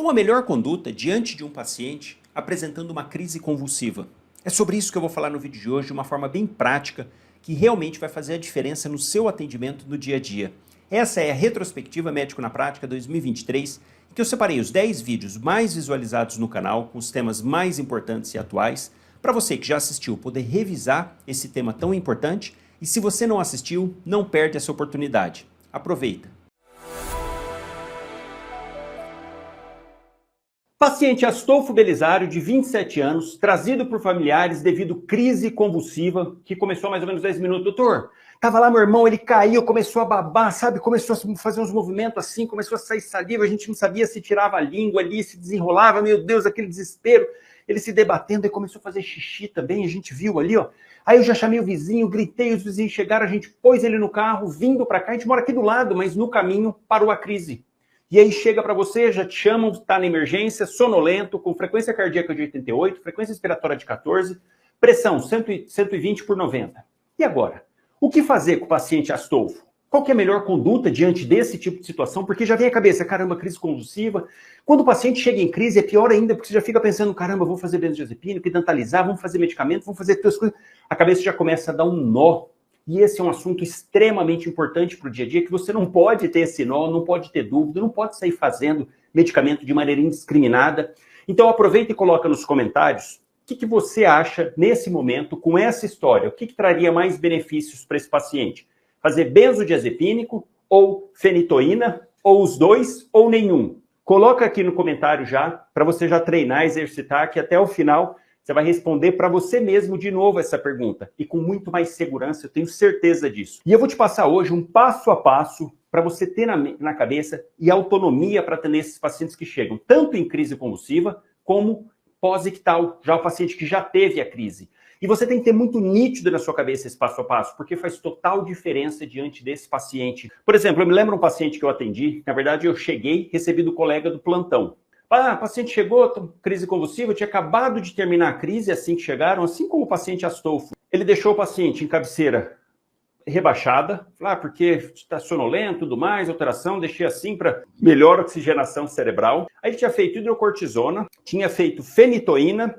Qual a melhor conduta diante de um paciente apresentando uma crise convulsiva? É sobre isso que eu vou falar no vídeo de hoje, de uma forma bem prática, que realmente vai fazer a diferença no seu atendimento no dia a dia. Essa é a Retrospectiva Médico na Prática 2023, em que eu separei os 10 vídeos mais visualizados no canal, com os temas mais importantes e atuais, para você que já assistiu poder revisar esse tema tão importante, e se você não assistiu, não perde essa oportunidade. Aproveita! Paciente Astolfo Belisário, de 27 anos, trazido por familiares devido crise convulsiva, que começou há mais ou menos 10 minutos. Doutor, tava lá meu irmão, ele caiu, começou a babar, sabe? Começou a fazer uns movimentos assim, começou a sair saliva, a gente não sabia se tirava a língua ali, se desenrolava, meu Deus, aquele desespero. Ele se debatendo e começou a fazer xixi também, a gente viu ali, ó. Aí eu já chamei o vizinho, gritei, os vizinhos chegaram, a gente pôs ele no carro, vindo pra cá, a gente mora aqui do lado, mas no caminho parou a crise. E aí chega para você, já te chamam, está na emergência, sonolento, com frequência cardíaca de 88, frequência respiratória de 14, pressão 120 por 90. E agora? O que fazer com o paciente Astolfo? Qual que é a melhor conduta diante desse tipo de situação? Porque já vem a cabeça, caramba, crise convulsiva. Quando o paciente chega em crise é pior ainda, porque você já fica pensando, caramba, vamos fazer benzodiazepínico, dentalizar, vamos fazer medicamento, vamos fazer todas as coisas. A cabeça já começa a dar um nó. E esse é um assunto extremamente importante para o dia a dia, que você não pode ter esse nó, não pode ter dúvida, não pode sair fazendo medicamento de maneira indiscriminada. Então aproveita e coloca nos comentários o que você acha nesse momento com essa história. O que traria mais benefícios para esse paciente? Fazer benzodiazepínico ou fenitoína, ou os dois, ou nenhum? Coloca aqui no comentário já, para você já treinar, exercitar, que até o final você vai responder para você mesmo de novo essa pergunta. E com muito mais segurança, eu tenho certeza disso. E eu vou te passar hoje um passo a passo para você ter na cabeça e autonomia para atender esses pacientes que chegam tanto em crise convulsiva como pós-ictal, já o paciente que já teve a crise. E você tem que ter muito nítido na sua cabeça esse passo a passo, porque faz total diferença diante desse paciente. Por exemplo, eu me lembro um paciente que eu atendi, na verdade eu cheguei, recebi do colega do plantão. Ah, o paciente chegou, crise convulsiva, eu tinha acabado de terminar a crise assim que chegaram, assim como o paciente Astolfo. Ele deixou o paciente em cabeceira rebaixada, porque está sonolento e tudo mais, alteração, deixei assim para melhor oxigenação cerebral. Aí ele tinha feito hidrocortisona, tinha feito fenitoína,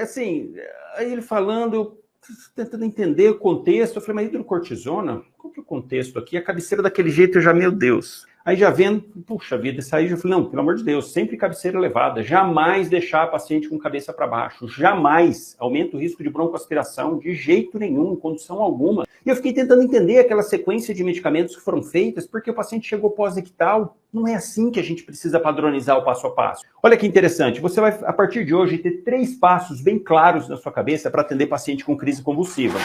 assim, aí ele falando, tentando entender o contexto, eu falei, mas hidrocortisona? Qual que é o contexto aqui? A cabeceira daquele jeito, eu já, meu Deus. Aí já vendo, puxa vida, isso aí já falei, não, pelo amor de Deus, sempre cabeceira elevada, jamais deixar a paciente com cabeça para baixo, jamais aumenta o risco de broncoaspiração, de jeito nenhum, em condição alguma. E eu fiquei tentando entender aquela sequência de medicamentos que foram feitas, porque o paciente chegou pós-ictal, não é assim que a gente precisa padronizar o passo a passo. Olha que interessante, você vai, a partir de hoje, ter 3 passos bem claros na sua cabeça para atender paciente com crise convulsiva.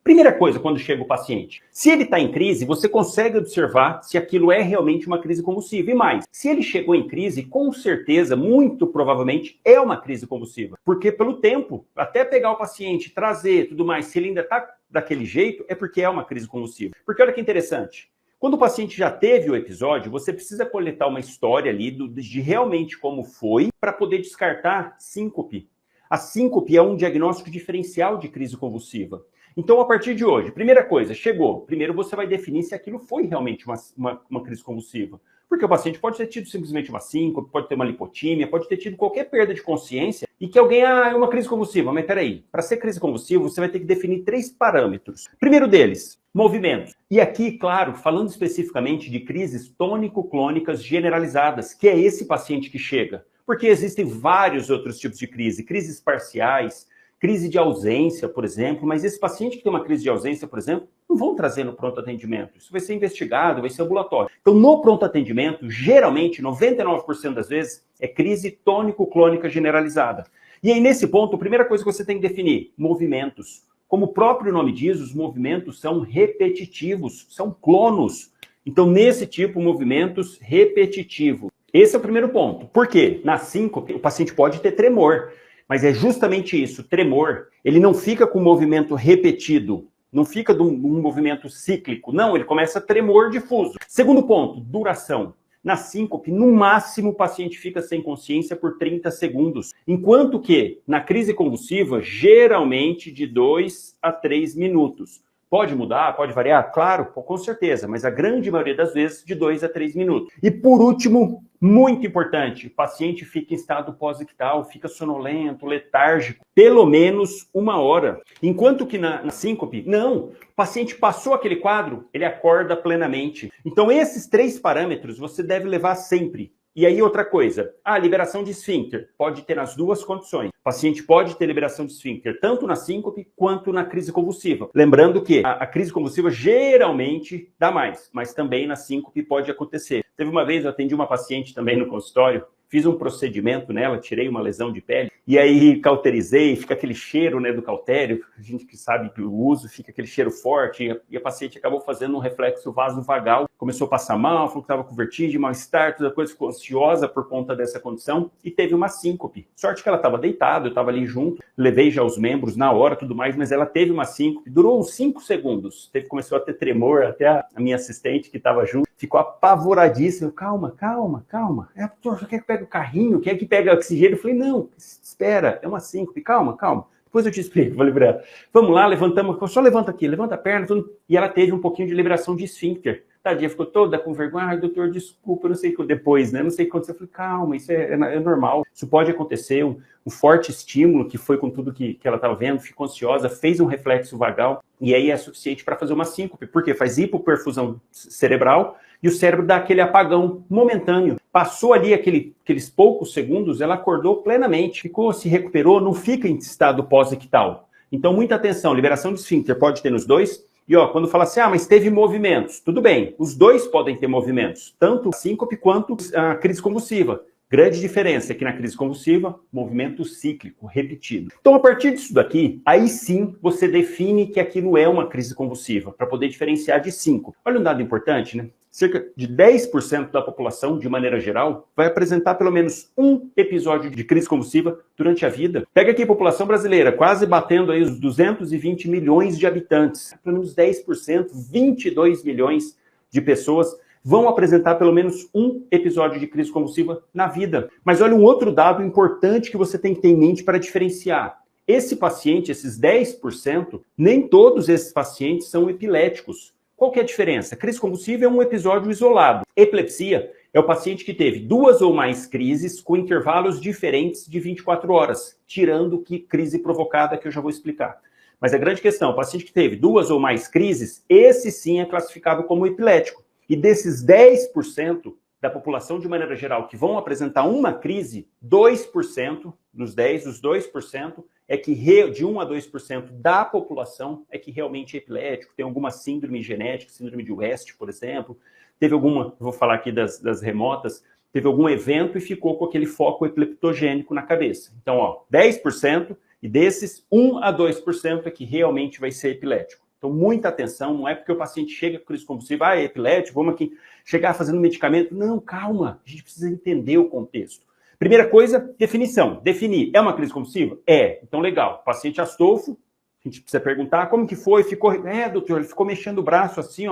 Primeira coisa, quando chega o paciente, se ele está em crise, você consegue observar se aquilo é realmente uma crise convulsiva. E mais, se ele chegou em crise, com certeza, muito provavelmente, é uma crise convulsiva. Porque pelo tempo, até pegar o paciente, trazer tudo mais, se ele ainda está daquele jeito, é porque é uma crise convulsiva. Porque olha que interessante, quando o paciente já teve o episódio, você precisa coletar uma história ali de realmente como foi para poder descartar síncope. A síncope é um diagnóstico diferencial de crise convulsiva. Então, a partir de hoje, primeira coisa, chegou. Primeiro você vai definir se aquilo foi realmente uma crise convulsiva. Porque o paciente pode ter tido simplesmente uma síncope, pode ter uma lipotímia, pode ter tido qualquer perda de consciência e que alguém, é uma crise convulsiva. Mas peraí, para ser crise convulsiva, você vai ter que definir 3 parâmetros. Primeiro deles, movimentos. E aqui, claro, falando especificamente de crises tônico-clônicas generalizadas, que é esse paciente que chega. Porque existem vários outros tipos de crise, crises parciais, crise de ausência, por exemplo, mas esse paciente que tem uma crise de ausência, por exemplo, não vão trazer no pronto atendimento. Isso vai ser investigado, vai ser ambulatório. Então, no pronto atendimento, geralmente, 99% das vezes, é crise tônico-clônica generalizada. E aí, nesse ponto, a primeira coisa que você tem que definir, movimentos. Como o próprio nome diz, os movimentos são repetitivos, são clonos. Então, nesse tipo, movimentos repetitivos. Esse é o primeiro ponto. Por quê? Na síncope, o paciente pode ter tremor. Mas é justamente isso, tremor, ele não fica com movimento repetido, não fica de um movimento cíclico, não, ele começa a tremor difuso. Segundo ponto, duração. Na síncope, no máximo o paciente fica sem consciência por 30 segundos, enquanto que na crise convulsiva, geralmente de 2 a 3 minutos. Pode mudar, pode variar? Claro, com certeza, mas a grande maioria das vezes de 2 a 3 minutos. E por último, muito importante, o paciente fica em estado pós-ictal, fica sonolento, letárgico, pelo menos 1 hora. Enquanto que na síncope, não, o paciente passou aquele quadro, ele acorda plenamente. Então esses 3 parâmetros você deve levar sempre. E aí outra coisa, a liberação de esfíncter pode ter nas 2 condições. O paciente pode ter liberação de esfíncter tanto na síncope quanto na crise convulsiva. Lembrando que a crise convulsiva geralmente dá mais, mas também na síncope pode acontecer. Teve uma vez, eu atendi uma paciente também no consultório, fiz um procedimento nela, tirei uma lesão de pele, e aí cauterizei, fica aquele cheiro, né, do cautério, a gente que sabe que o uso, fica aquele cheiro forte, e a paciente acabou fazendo um reflexo vasovagal, começou a passar mal, falou que estava com vertigem, mal-estar, toda coisa, ficou ansiosa por conta dessa condição, e teve uma síncope. Sorte que ela estava deitada, eu estava ali junto, levei já os membros na hora, tudo mais, mas ela teve uma síncope, durou uns 5 segundos, começou a ter tremor, até a minha assistente que estava junto, ficou apavoradíssima, calma, calma, calma, doutor, você quer que pegue o carrinho, quer que pegue oxigênio? Eu falei, não, espera, é uma síncope, calma, calma. Depois eu te explico, falei pra ela. Vamos lá, levantamos, só levanta aqui, levanta a perna, tudo. E ela teve um pouquinho de liberação de esfíncter. Tadinha, ficou toda com vergonha. Ai, doutor, desculpa, eu não sei o que depois, né? Não sei o que aconteceu. Eu falei, calma, isso é normal. Isso pode acontecer, um forte estímulo, que foi com tudo que ela estava vendo, ficou ansiosa, fez um reflexo vagal, e aí é suficiente para fazer uma síncope. Por quê? Faz hipoperfusão cerebral, e o cérebro dá aquele apagão momentâneo. Passou ali aqueles poucos segundos, ela acordou plenamente, se recuperou, não fica em estado pós-ictal. Então, muita atenção, liberação de esfíncter pode ter nos 2, e quando fala assim, mas teve movimentos, tudo bem, os 2 podem ter movimentos, tanto a síncope quanto a crise convulsiva. Grande diferença é que na crise convulsiva, movimento cíclico, repetido. Então, a partir disso daqui, aí sim você define que aquilo é uma crise convulsiva, para poder diferenciar de 5. Olha um dado importante, né? Cerca de 10% da população, de maneira geral, vai apresentar pelo menos um episódio de crise convulsiva durante a vida. Pega aqui a população brasileira, quase batendo aí os 220 milhões de habitantes. Pelo menos 10%, 22 milhões de pessoas vão apresentar pelo menos um episódio de crise convulsiva na vida. Mas olha um outro dado importante que você tem que ter em mente para diferenciar. Esse paciente, esses 10%, nem todos esses pacientes são epiléticos. Qual que é a diferença? Crise convulsiva é um episódio isolado. Epilepsia é o paciente que teve 2 ou mais crises com intervalos diferentes de 24 horas, tirando que crise provocada, que eu já vou explicar. Mas a grande questão, o paciente que teve 2 ou mais crises, esse sim é classificado como epilético. E desses 10% da população de maneira geral que vão apresentar uma crise, 2% dos 10, os 2% é que de 1 a 2% da população é que realmente é epilético, tem alguma síndrome genética, síndrome de West, por exemplo, teve alguma, vou falar aqui das remotas, teve algum evento e ficou com aquele foco epileptogênico na cabeça. Então, 10%, e desses, 1 a 2% é que realmente vai ser epilético. Então, muita atenção, não é porque o paciente chega com crise convulsiva, é epilético, vamos aqui chegar fazendo medicamento. Não, calma, a gente precisa entender o contexto. Primeira coisa, definição. Definir, é uma crise convulsiva? É. Então, legal. Paciente Astolfo, a gente precisa perguntar como que foi, ficou... doutor, ele ficou mexendo o braço assim,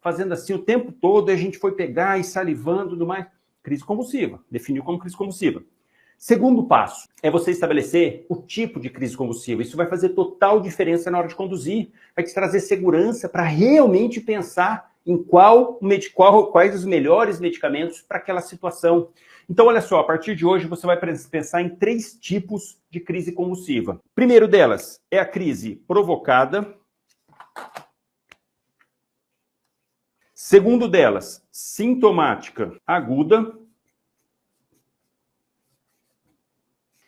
fazendo assim o tempo todo, e a gente foi pegar e salivando, tudo mais. Crise convulsiva. Definiu como crise convulsiva. Segundo passo é você estabelecer o tipo de crise convulsiva. Isso vai fazer total diferença na hora de conduzir, vai te trazer segurança para realmente pensar em quais os melhores medicamentos para aquela situação. Então, olha só, a partir de hoje você vai pensar em 3 tipos de crise convulsiva. Primeiro delas é a crise provocada. Segundo delas, sintomática aguda.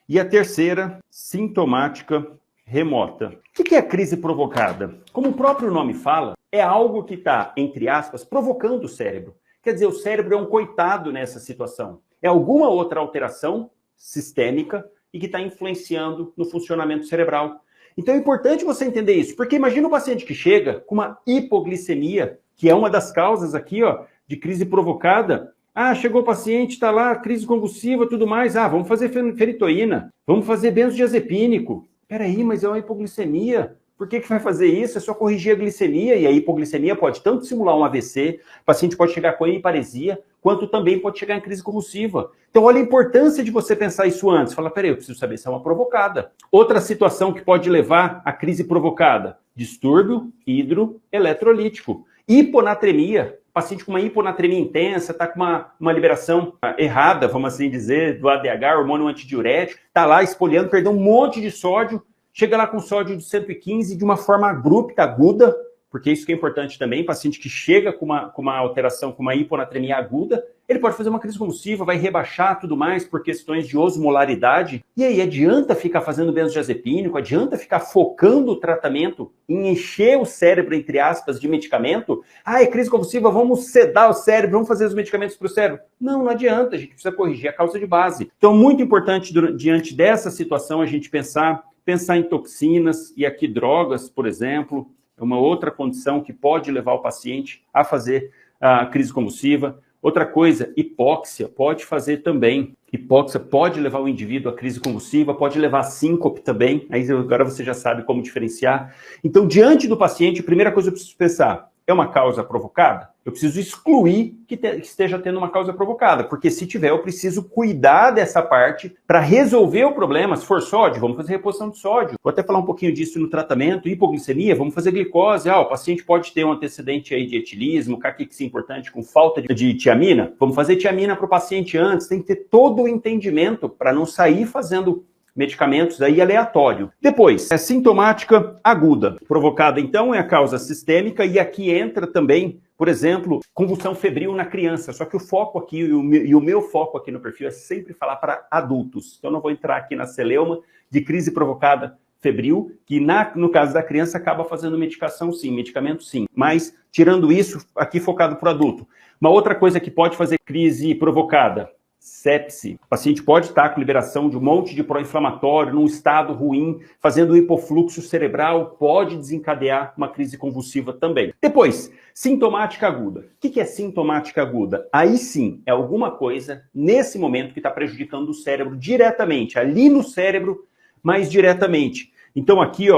E a terceira, sintomática remota. O que é a crise provocada? Como o próprio nome fala, é algo que está, entre aspas, provocando o cérebro. Quer dizer, o cérebro é um coitado nessa situação. É alguma outra alteração sistêmica e que está influenciando no funcionamento cerebral. Então é importante você entender isso, porque imagina um paciente que chega com uma hipoglicemia, que é uma das causas aqui, de crise provocada. Chegou o paciente, está lá, crise convulsiva, tudo mais. Vamos fazer ferritoína, vamos fazer benzodiazepínico. Peraí, mas é uma hipoglicemia. Por que vai fazer isso? É só corrigir a glicemia, e a hipoglicemia pode tanto simular um AVC, o paciente pode chegar com hemiparesia, quanto também pode chegar em crise convulsiva. Então, olha a importância de você pensar isso antes. Fala, peraí, eu preciso saber se é uma provocada. Outra situação que pode levar à crise provocada, distúrbio hidroeletrolítico. Hiponatremia, paciente com uma hiponatremia intensa, está com uma liberação errada, vamos assim dizer, do ADH, hormônio antidiurético, está lá espoliando, perdeu um monte de sódio, chega lá com sódio de 115 de uma forma abrupta, aguda, porque isso que é importante também, paciente que chega com uma alteração, com uma hiponatremia aguda, ele pode fazer uma crise convulsiva, vai rebaixar tudo mais por questões de osmolaridade. E aí, adianta ficar fazendo benzodiazepínico, adianta ficar focando o tratamento em encher o cérebro, entre aspas, de medicamento? Ah, é crise convulsiva, vamos sedar o cérebro, vamos fazer os medicamentos para o cérebro. Não adianta, a gente precisa corrigir a causa de base. Então, muito importante, diante dessa situação, a gente pensar em toxinas e aqui drogas, por exemplo, é uma outra condição que pode levar o paciente a fazer a crise convulsiva. Outra coisa, hipóxia pode fazer também. Hipóxia pode levar o indivíduo à crise convulsiva, pode levar a síncope também. Aí agora você já sabe como diferenciar. Então, diante do paciente, a primeira coisa que eu preciso pensar, é uma causa provocada? Eu preciso excluir que esteja tendo uma causa provocada, porque se tiver, eu preciso cuidar dessa parte para resolver o problema. Se for sódio, vamos fazer reposição de sódio. Vou até falar um pouquinho disso no tratamento. Hipoglicemia, vamos fazer glicose. O paciente pode ter um antecedente aí de etilismo, caquexia importante com falta de tiamina. Vamos fazer tiamina para o paciente antes. Tem que ter todo o entendimento para não sair fazendo medicamentos aí aleatório. Depois, é sintomática aguda. Provocada, então, é a causa sistêmica e aqui entra também, por exemplo, convulsão febril na criança. Só que o foco aqui, e o meu foco aqui no perfil é sempre falar para adultos. Então, eu não vou entrar aqui na celeuma de crise provocada febril, que no caso da criança acaba fazendo medicação sim, medicamento sim. Mas, tirando isso, aqui focado para o adulto. Uma outra coisa que pode fazer crise provocada, sepse. O paciente pode estar com liberação de um monte de pró-inflamatório, num estado ruim, fazendo hipofluxo cerebral, pode desencadear uma crise convulsiva também. Depois, sintomática aguda. O que é sintomática aguda? Aí sim, é alguma coisa, nesse momento, que está prejudicando o cérebro diretamente, ali no cérebro, mais diretamente. Então aqui,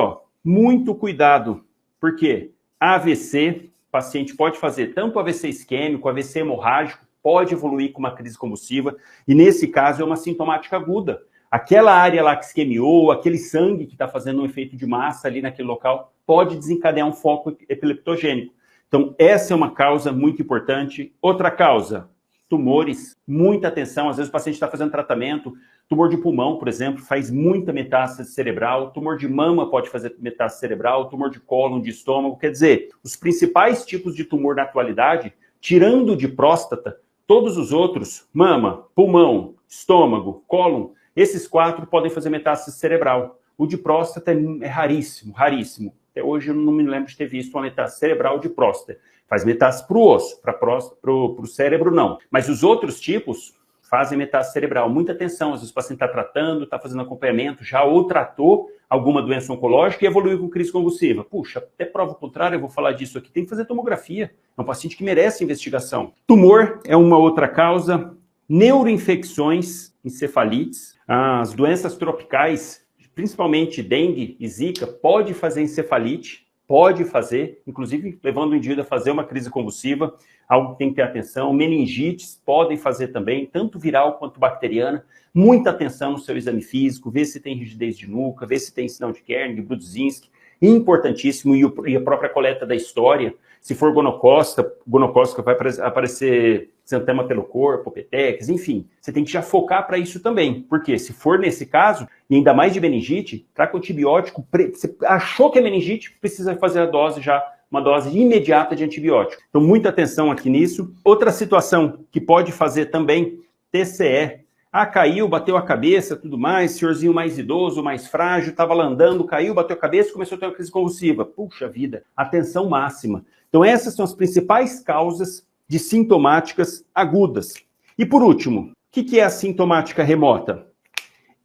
muito cuidado, porque AVC, o paciente pode fazer tanto AVC isquêmico, AVC hemorrágico, pode evoluir com uma crise convulsiva, e nesse caso é uma sintomática aguda. Aquela área lá que isquemiou, aquele sangue que está fazendo um efeito de massa ali naquele local, pode desencadear um foco epileptogênico. Então, essa é uma causa muito importante. Outra causa, tumores, muita atenção. Às vezes o paciente está fazendo tratamento, tumor de pulmão, por exemplo, faz muita metástase cerebral, tumor de mama pode fazer metástase cerebral, tumor de cólon, de estômago. Quer dizer, os principais tipos de tumor na atualidade, tirando de próstata, todos os outros, mama, pulmão, estômago, cólon, esses 4 podem fazer metástase cerebral. O de próstata é raríssimo, raríssimo. Até hoje eu não me lembro de ter visto uma metástase cerebral de próstata. Faz metástase para o osso, para o cérebro não. Mas os outros tipos fazem metástase cerebral. Muita atenção, às vezes o paciente está tratando, está fazendo acompanhamento, já ou tratou alguma doença oncológica e evoluiu com crise convulsiva. Puxa, até prova contrária, eu vou falar disso aqui. Tem que fazer tomografia. É um paciente que merece investigação. Tumor é uma outra causa. Neuroinfecções, encefalites. As doenças tropicais, principalmente dengue e zika, pode fazer encefalite. Pode fazer, inclusive levando o indivíduo a fazer uma crise convulsiva, algo que tem que ter atenção. Meningites podem fazer também, tanto viral quanto bacteriana. Muita atenção no seu exame físico, ver se tem rigidez de nuca, ver se tem sinal de Kernig, Brudzinski. Importantíssimo, e a própria coleta da história. Se for gonocócica vai aparecer xantema pelo corpo, petex, enfim. Você tem que já focar para isso também. Porque se for nesse caso, e ainda mais de meningite, traga antibiótico. Você achou que é meningite, precisa fazer a dose já, uma dose imediata de antibiótico. Então, muita atenção aqui nisso. Outra situação que pode fazer também, TCE. Caiu, bateu a cabeça, tudo mais, senhorzinho mais idoso, mais frágil, estava lá andando, caiu, bateu a cabeça, começou a ter uma crise convulsiva. Puxa vida, atenção máxima. Então essas são as principais causas de sintomáticas agudas. E por último, o que é a sintomática remota?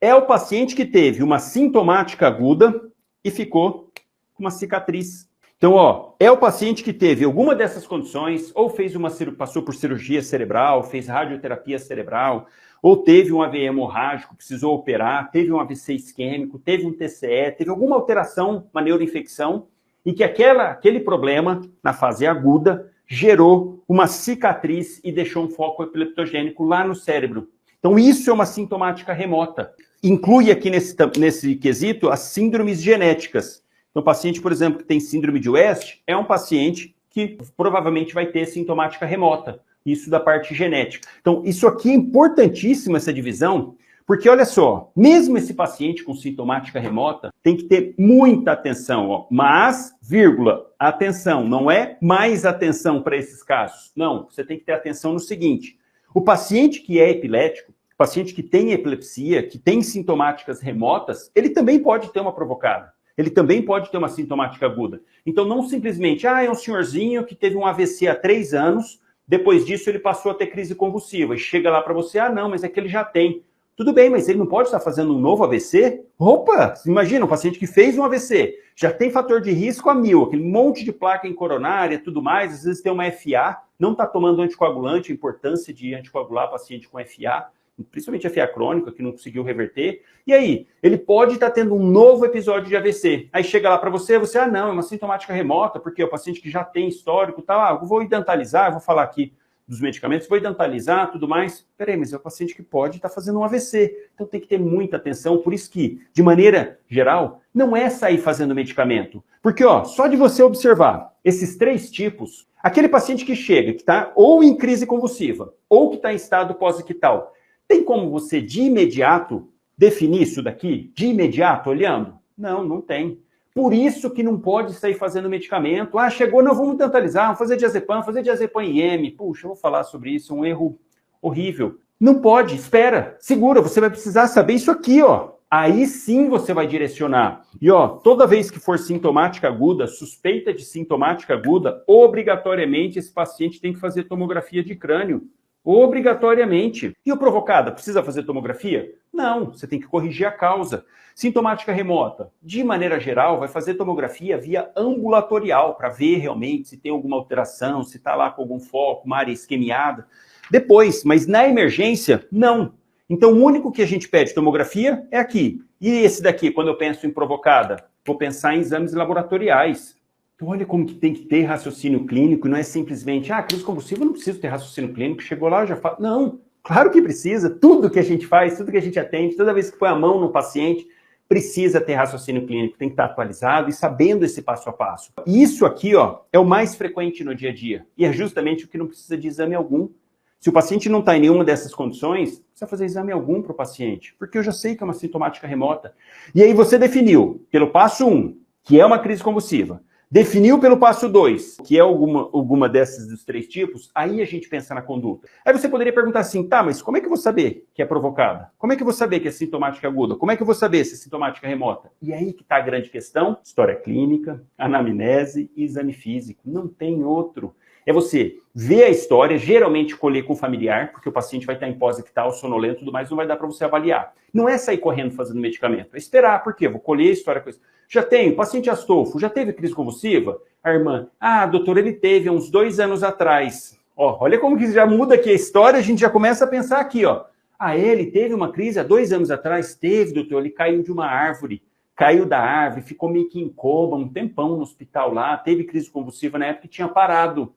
É o paciente que teve uma sintomática aguda e ficou com uma cicatriz. Então, é o paciente que teve alguma dessas condições, ou passou por cirurgia cerebral, fez radioterapia cerebral, ou teve um AVE hemorrágico, precisou operar, teve um AVC isquêmico, teve um TCE, teve alguma alteração, uma neuroinfecção, e que aquele problema, na fase aguda, gerou uma cicatriz e deixou um foco epileptogênico lá no cérebro. Então, isso é uma sintomática remota. Inclui aqui nesse quesito as síndromes genéticas. Então, o paciente, por exemplo, que tem síndrome de West, é um paciente que provavelmente vai ter sintomática remota. Isso da parte genética. Então, isso aqui é importantíssimo, essa divisão, porque, olha só, mesmo esse paciente com sintomática remota tem que ter muita atenção, ó, mas, vírgula, atenção, não é mais atenção para esses casos. Não, você tem que ter atenção no seguinte, o paciente que é epilético, o paciente que tem epilepsia, que tem sintomáticas remotas, ele também pode ter uma provocada. Ele também pode ter uma sintomática aguda. Então, não simplesmente, é um senhorzinho que teve um AVC há 3 anos, depois disso ele passou a ter crise convulsiva, e chega lá para você, não, mas é que ele já tem. Tudo bem, mas ele não pode estar fazendo um novo AVC? Opa, imagina, um paciente que fez um AVC, já tem fator de risco a 1000, aquele monte de placa em coronária e tudo mais, às vezes tem uma FA, não está tomando anticoagulante, a importância de anticoagular paciente com FA, principalmente FA crônica, que não conseguiu reverter. E aí, ele pode estar tendo um novo episódio de AVC. Aí chega lá para você, não, é uma sintomática remota, porque é o paciente que já tem histórico, eu vou idantalizar, eu vou falar aqui dos medicamentos, vou idantalizar, tudo mais. Peraí, mas é o paciente que pode estar fazendo um AVC. Então tem que ter muita atenção, por isso que, de maneira geral, não é sair fazendo medicamento. Porque, só de você observar esses 3 tipos, aquele paciente que chega, que está ou em crise convulsiva, ou que está em estado pós-ictal, tem como você, de imediato, definir isso daqui? De imediato, olhando? Não, não tem. Por isso que não pode sair fazendo medicamento. Chegou, não, vamos dentalizar, vamos fazer diazepam IM. Puxa, eu vou falar sobre isso, um erro horrível. Não pode, espera, segura, você vai precisar saber isso aqui, Aí sim você vai direcionar. E, toda vez que for sintomática aguda, suspeita de sintomática aguda, obrigatoriamente esse paciente tem que fazer tomografia de crânio. Obrigatoriamente. E o provocada, precisa fazer tomografia? Não, você tem que corrigir a causa. Sintomática remota, de maneira geral, vai fazer tomografia via ambulatorial, para ver realmente se tem alguma alteração, se está lá com algum foco, uma área isquemiada. Depois, mas na emergência, não. Então, o único que a gente pede tomografia é aqui. E esse daqui, quando eu penso em provocada, vou pensar em exames laboratoriais. Então, olha como que tem que ter raciocínio clínico, não é simplesmente, crise convulsiva, eu não preciso ter raciocínio clínico, chegou lá, eu já falo. Não, claro que precisa, tudo que a gente faz, tudo que a gente atende, toda vez que põe a mão no paciente, precisa ter raciocínio clínico, tem que estar atualizado e sabendo esse passo a passo. Isso aqui, é o mais frequente no dia a dia, e é justamente o que não precisa de exame algum. Se o paciente não está em nenhuma dessas condições, precisa fazer exame algum para o paciente, porque eu já sei que é uma sintomática remota. E aí você definiu, pelo passo 1, que é uma crise convulsiva, definiu pelo passo 2, que é alguma dessas dos 3 tipos, aí a gente pensa na conduta. Aí você poderia perguntar assim, mas como é que eu vou saber que é provocada? Como é que eu vou saber que é sintomática aguda? Como é que eu vou saber se é sintomática remota? E aí que está a grande questão, história clínica, anamnese e exame físico. Não tem outro. É você ver a história, geralmente colher com o familiar, porque o paciente vai estar em pós-ictal, sonolento e tudo mais, não vai dar para você avaliar. Não é sair correndo fazendo medicamento, é esperar, por quê? Vou colher a história com isso. Já tenho, paciente Astolfo, já teve crise convulsiva? A irmã, doutor, ele teve há uns 2 anos atrás. Olha como que já muda aqui a história, a gente já começa a pensar aqui, ele teve uma crise há 2 anos atrás? Teve, doutor, ele caiu de uma árvore. Caiu da árvore, ficou meio que em coma, um tempão no hospital lá, teve crise convulsiva na época e tinha parado.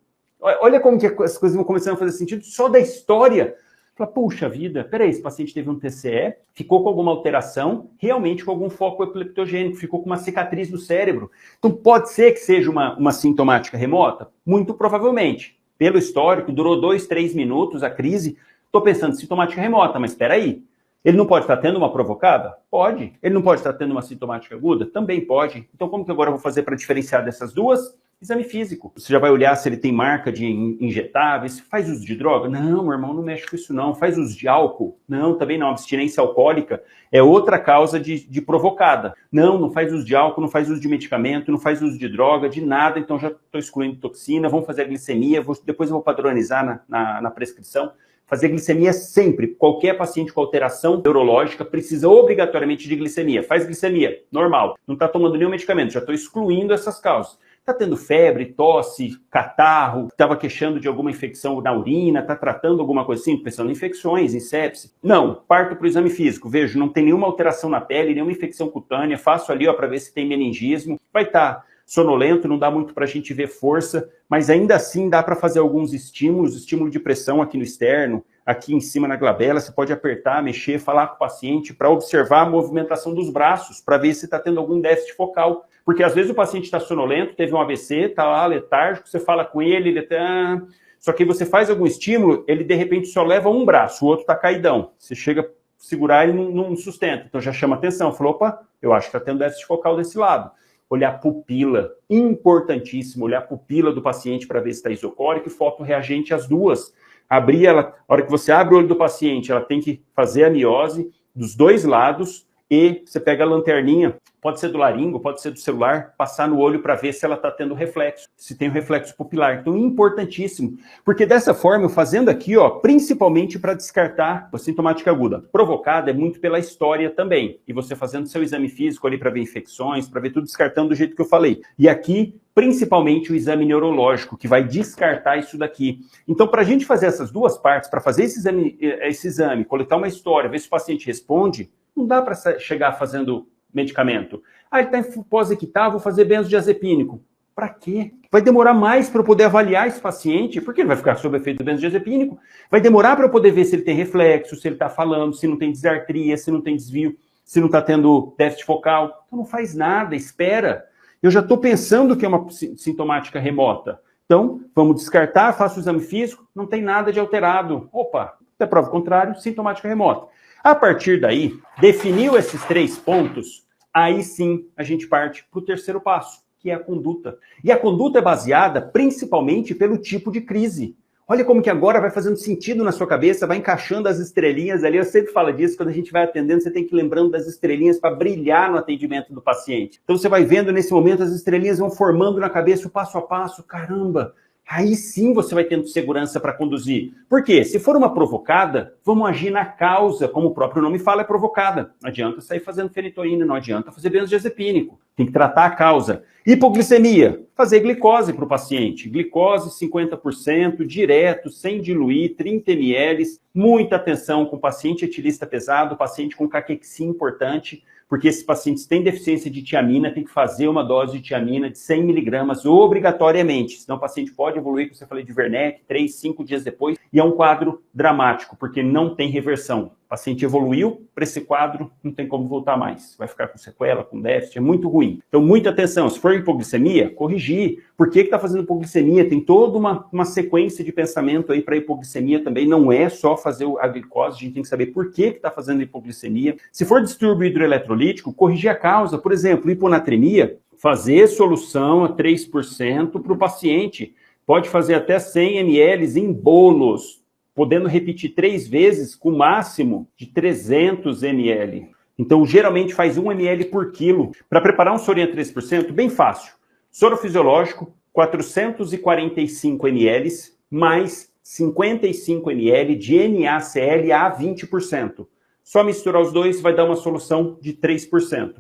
Olha como que as coisas vão começando a fazer sentido só da história. Fala, puxa vida, peraí, esse paciente teve um TCE, ficou com alguma alteração, realmente com algum foco epileptogênico, ficou com uma cicatriz no cérebro. Então pode ser que seja uma sintomática remota? Muito provavelmente. Pelo histórico, durou 2, 3 minutos a crise, estou pensando sintomática remota, mas espera aí. Ele não pode estar tendo uma provocada? Pode. Ele não pode estar tendo uma sintomática aguda? Também pode. Então como que agora eu vou fazer para diferenciar dessas duas? Exame físico. Você já vai olhar se ele tem marca de injetáveis. Faz uso de droga? Não, meu irmão, não mexe com isso não. Faz uso de álcool? Não, também não. Abstinência alcoólica é outra causa de provocada. Não faz uso de álcool, não faz uso de medicamento, não faz uso de droga, de nada. Então já estou excluindo toxina, vamos fazer a glicemia, depois eu vou padronizar na prescrição. Fazer glicemia sempre. Qualquer paciente com alteração neurológica precisa obrigatoriamente de glicemia. Faz glicemia, normal. Não está tomando nenhum medicamento, já estou excluindo essas causas. Está tendo febre, tosse, catarro, estava queixando de alguma infecção na urina, está tratando alguma coisa assim, pensando em infecções, em sepse. Não, parto para o exame físico, vejo, não tem nenhuma alteração na pele, nenhuma infecção cutânea, faço ali para ver se tem meningismo, vai estar sonolento, não dá muito para a gente ver força, mas ainda assim dá para fazer alguns estímulos, estímulo de pressão aqui no externo, aqui em cima na glabela, você pode apertar, mexer, falar com o paciente para observar a movimentação dos braços, para ver se está tendo algum déficit focal. Porque às vezes o paciente está sonolento, teve um AVC, está lá letárgico, você fala com ele, ele tá... Só que você faz algum estímulo, ele de repente só leva um braço, o outro está caidão. Você chega a segurar e não sustenta. Então já chama atenção, falou, opa, eu acho que está tendo déficit focal desse lado. Olhar a pupila, importantíssimo, olhar a pupila do paciente para ver se está isocórico e fotorreagente as duas. Abrir ela, a hora que você abre o olho do paciente, ela tem que fazer a miose dos dois lados e você pega a lanterninha, pode ser do laringo, pode ser do celular, passar no olho para ver se ela está tendo reflexo, se tem o reflexo pupilar. Então, importantíssimo, porque dessa forma, eu fazendo aqui, ó, principalmente para descartar a sintomática aguda. Provocada é muito pela história também. E você fazendo seu exame físico ali para ver infecções, para ver tudo descartando do jeito que eu falei. E aqui, principalmente o exame neurológico, que vai descartar isso daqui. Então, para a gente fazer essas duas partes, para fazer esse exame, coletar uma história, ver se o paciente responde, não dá para chegar fazendo medicamento. Ah, ele está em pós-equital, vou fazer benzodiazepínico. Para quê? Vai demorar mais para eu poder avaliar esse paciente, porque ele vai ficar sob efeito do benzodiazepínico. Vai demorar para eu poder ver se ele tem reflexo, se ele está falando, se não tem disartria, se não tem desvio, se não está tendo déficit focal. Então não faz nada, espera. Eu já estou pensando que é uma sintomática remota. Então, vamos descartar, faço o exame físico, não tem nada de alterado. Opa, até prova contrário, sintomática remota. A partir daí, definiu esses 3 pontos, aí sim a gente parte para o terceiro passo, que é a conduta. E a conduta é baseada principalmente pelo tipo de crise. Olha como que agora vai fazendo sentido na sua cabeça, vai encaixando as estrelinhas ali. Eu sempre falo disso, quando a gente vai atendendo, você tem que ir lembrando das estrelinhas para brilhar no atendimento do paciente. Então você vai vendo nesse momento, as estrelinhas vão formando na cabeça o passo a passo, caramba. Aí sim você vai tendo segurança para conduzir. Por quê? Se for uma provocada, vamos agir na causa, como o próprio nome fala, é provocada. Não adianta sair fazendo fenitoína, não adianta fazer benzodiazepínico. Tem que tratar a causa. Hipoglicemia, fazer glicose para o paciente. Glicose 50%, direto, sem diluir, 30 ml. Muita atenção com o paciente etilista pesado, paciente com caquexia importante, porque esses pacientes têm deficiência de tiamina, tem que fazer uma dose de tiamina de 100 miligramas obrigatoriamente, senão o paciente pode evoluir, como você falei, de Wernicke, 3, 5 dias depois, e é um quadro dramático, porque não tem reversão. O paciente evoluiu para esse quadro, não tem como voltar mais. Vai ficar com sequela, com déficit, é muito ruim. Então, muita atenção. Se for hipoglicemia, corrigir. Por que está fazendo hipoglicemia? Tem toda uma sequência de pensamento aí para hipoglicemia também. Não é só fazer a glicose, a gente tem que saber por que está fazendo hipoglicemia. Se for distúrbio hidroeletrolítico, corrigir a causa. Por exemplo, hiponatremia, fazer solução a 3% para o paciente. Pode fazer até 100 ml em bolos, podendo repetir 3 vezes com máximo de 300 ml. Então, geralmente faz 1 ml por quilo. Para preparar um sorinho a 3%, bem fácil. Soro fisiológico, 445 ml, mais 55 ml de NaCl a 20%. Só misturar os dois vai dar uma solução de 3%.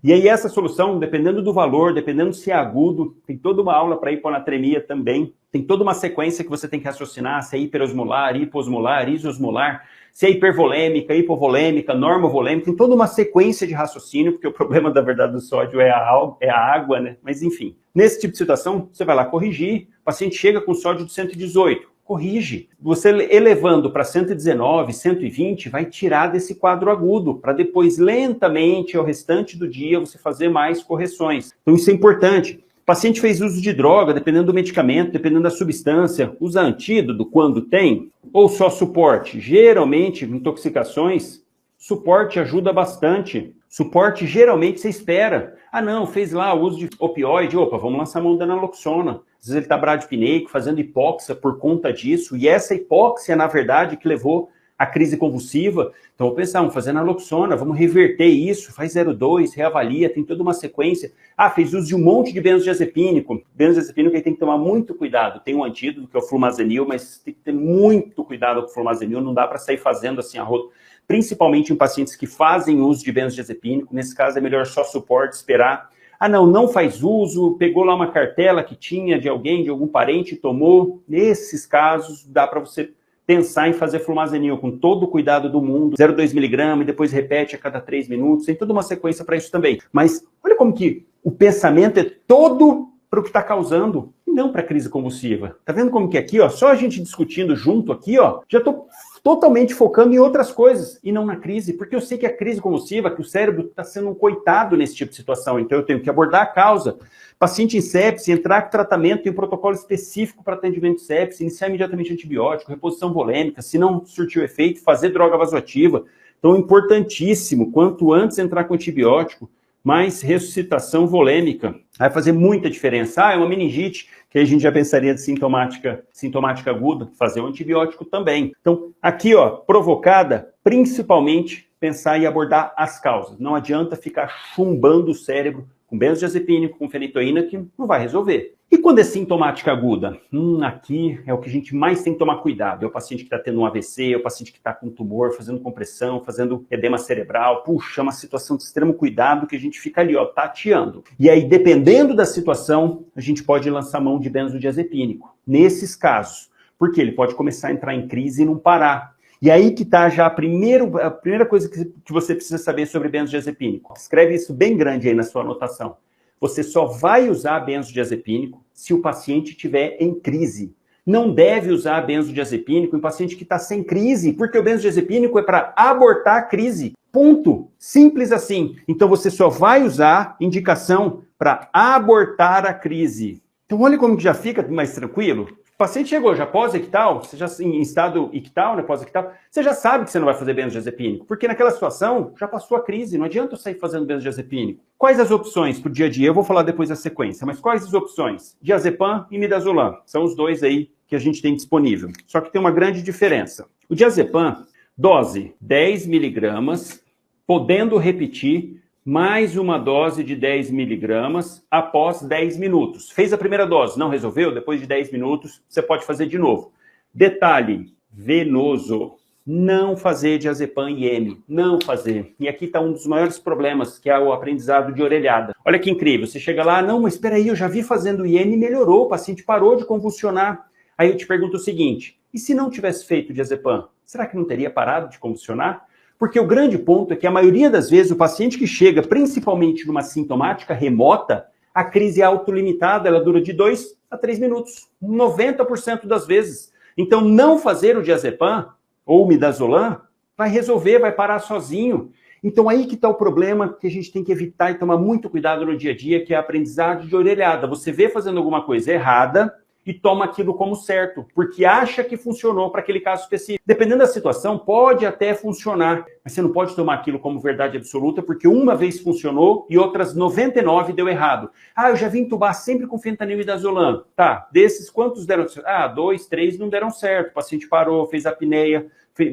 E aí essa solução, dependendo do valor, dependendo se é agudo, tem toda uma aula para hiponatremia também, tem toda uma sequência que você tem que raciocinar, se é hiperosmolar, hiposmolar, isosmolar, se é hipervolêmica, hipovolêmica, normovolêmica, tem toda uma sequência de raciocínio, porque o problema, da verdade, do sódio é a água, né? Mas enfim, nesse tipo de situação, você vai lá corrigir, o paciente chega com sódio de 118, corrige. Você elevando para 119, 120, vai tirar desse quadro agudo, para depois, lentamente, ao restante do dia, você fazer mais correções. Então, isso é importante. O paciente fez uso de droga, dependendo do medicamento, dependendo da substância, usa antídoto quando tem, ou só suporte. Geralmente, intoxicações, suporte ajuda bastante. Suporte, geralmente, você espera. Ah, não, fez lá o uso de opioide, opa, vamos lançar a mão da naloxona. Às vezes ele está bradipineico, fazendo hipóxia por conta disso, e essa hipóxia, na verdade, que levou à crise convulsiva. Então, vou pensar, vamos fazer naloxona, vamos reverter isso, faz 0,2, reavalia, tem toda uma sequência. Ah, fez uso de um monte de benzodiazepínico. Benzodiazepínico aí tem que tomar muito cuidado. Tem um antídoto, que é o flumazenil, mas tem que ter muito cuidado com o flumazenil, não dá para sair fazendo assim a rodo. Principalmente em pacientes que fazem uso de benzodiazepínico. Nesse caso, é melhor só suporte, esperar. Ah, não, não faz uso, pegou lá uma cartela que tinha de alguém, de algum parente, tomou. Nesses casos, dá para você pensar em fazer flumazenil com todo o cuidado do mundo, 0,2 miligrama, e depois repete a cada 3 minutos, tem toda uma sequência para isso também. Mas olha como que o pensamento é todo para o que está causando, e não para a crise convulsiva. Tá vendo como que aqui, ó, só a gente discutindo junto aqui, ó, já estou totalmente focando em outras coisas e não na crise, porque eu sei que a crise convulsiva, que o cérebro está sendo um coitado nesse tipo de situação, então eu tenho que abordar a causa. Paciente em sepse, entrar com tratamento, tem um protocolo específico para atendimento de sepse, iniciar imediatamente antibiótico, reposição volêmica, se não surtiu efeito, fazer droga vasoativa. Então, importantíssimo, quanto antes entrar com antibiótico, mais ressuscitação volêmica. Vai fazer muita diferença. Ah, é uma meningite, que a gente já pensaria de sintomática aguda, fazer o antibiótico também. Então, aqui, ó, provocada, principalmente, pensar e abordar as causas. Não adianta ficar chumbando o cérebro com benzodiazepínico, com fenitoína, que não vai resolver. E quando é sintomática aguda? Aqui é o que a gente mais tem que tomar cuidado. É o paciente que está tendo um AVC, é o paciente que está com tumor, fazendo compressão, fazendo edema cerebral. Puxa, é uma situação de extremo cuidado que a gente fica ali, ó, tateando. E aí, dependendo da situação, a gente pode lançar mão de benzodiazepínico. Nesses casos, porque ele pode começar a entrar em crise e não parar. E aí que está já a primeira coisa que você precisa saber sobre benzodiazepínico. Escreve isso bem grande aí na sua anotação. Você só vai usar benzodiazepínico se o paciente estiver em crise. Não deve usar benzodiazepínico em paciente que está sem crise, porque o benzodiazepínico é para abortar a crise. Ponto. Simples assim. Então você só vai usar indicação para abortar a crise. Então olha como que já fica mais tranquilo. O paciente chegou já pós-ictal, você já em estado ictal, né, pós-ictal, você já sabe que você não vai fazer benzodiazepínico, porque naquela situação já passou a crise, não adianta eu sair fazendo benzodiazepínico. Quais as opções para o dia a dia? Eu vou falar depois da sequência, mas quais as opções? Diazepam e midazolam, são os dois aí que a gente tem disponível. Só que tem uma grande diferença. O diazepam, dose 10 miligramas, podendo repetir mais uma dose de 10 miligramas após 10 minutos. Fez a primeira dose, não resolveu? Depois de 10 minutos, você pode fazer de novo. Detalhe, venoso. Não fazer diazepam IM, não fazer. E aqui está um dos maiores problemas, que é o aprendizado de orelhada. Olha que incrível, você chega lá, não, mas espera aí, eu já vi fazendo IM e melhorou, o paciente parou de convulsionar. Aí eu te pergunto o seguinte, e se não tivesse feito diazepam, será que não teria parado de convulsionar? Porque o grande ponto é que a maioria das vezes o paciente que chega, principalmente numa sintomática remota, a crise é autolimitada, ela dura de 2 a 3 minutos, 90% das vezes. Então não fazer o diazepam ou o midazolam vai resolver, vai parar sozinho. Então aí que está o problema que a gente tem que evitar e tomar muito cuidado no dia a dia, que é a aprendizagem de orelhada. Você vê fazendo alguma coisa errada e toma aquilo como certo, porque acha que funcionou para aquele caso específico. Dependendo da situação, pode até funcionar, mas você não pode tomar aquilo como verdade absoluta, porque uma vez funcionou e outras 99 deu errado. Ah, eu já vi entubar sempre com fentanil e midazolam. Tá, desses quantos deram certo? Ah, 2, 3 não deram certo. O paciente parou, fez apneia,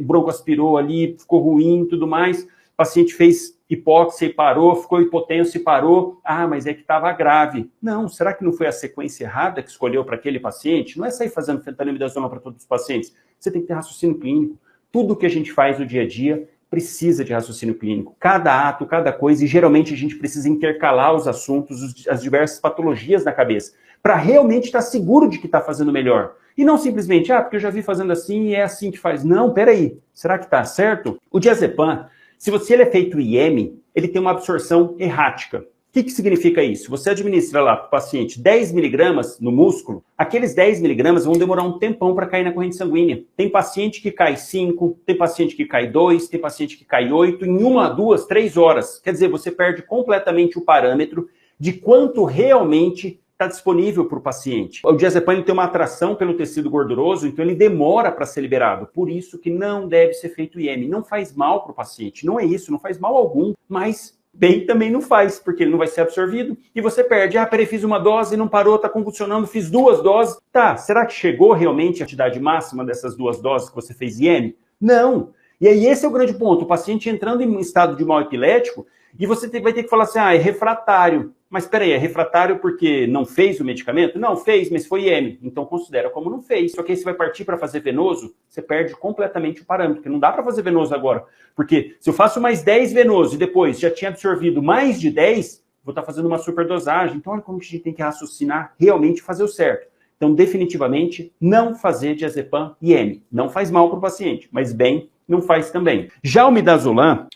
broncoaspirou ali, ficou ruim e tudo mais. O paciente fez hipóxia e parou, ficou hipotenso e parou. Ah, mas é que estava grave. Não, será que não foi a sequência errada que escolheu para aquele paciente? Não é sair fazendo fentanil e midazolam para todos os pacientes. Você tem que ter raciocínio clínico. Tudo que a gente faz no dia a dia precisa de raciocínio clínico. Cada ato, cada coisa, e geralmente a gente precisa intercalar os assuntos, as diversas patologias na cabeça, para realmente estar seguro de que está fazendo melhor. E não simplesmente, porque eu já vi fazendo assim e é assim que faz. Não, peraí, será que está certo? O diazepam, se ele é feito IM, ele tem uma absorção errática. O que significa isso? Você administra lá para o paciente 10 miligramas no músculo, aqueles 10 miligramas vão demorar um tempão para cair na corrente sanguínea. Tem paciente que cai 5, tem paciente que cai 2, tem paciente que cai 8, em 1, 2, 3 horas. Quer dizer, você perde completamente o parâmetro de quanto realmente está disponível para o paciente. O diazepam tem uma atração pelo tecido gorduroso, então ele demora para ser liberado. Por isso que não deve ser feito IM. Não faz mal para o paciente, não é isso, não faz mal algum, mas bem também não faz, porque ele não vai ser absorvido e você perde. Peraí, fiz uma dose, não parou, está convulsionando, fiz 2 doses. Tá, será que chegou realmente a quantidade máxima dessas 2 doses que você fez IM? Não. E aí esse é o grande ponto, o paciente entrando em um estado de mal epilético e você vai ter que falar assim, é refratário. Mas peraí, é refratário porque não fez o medicamento? Não, fez, mas foi IM. Então considera como não fez. Só que aí você vai partir para fazer venoso, você perde completamente o parâmetro, porque não dá para fazer venoso agora. Porque se eu faço mais 10 venoso e depois já tinha absorvido mais de 10, vou estar fazendo uma superdosagem. Então, olha como a gente tem que raciocinar, realmente fazer o certo. Então, definitivamente, não fazer diazepam IM. Não faz mal para o paciente, mas bem, não faz também. Já o midazolam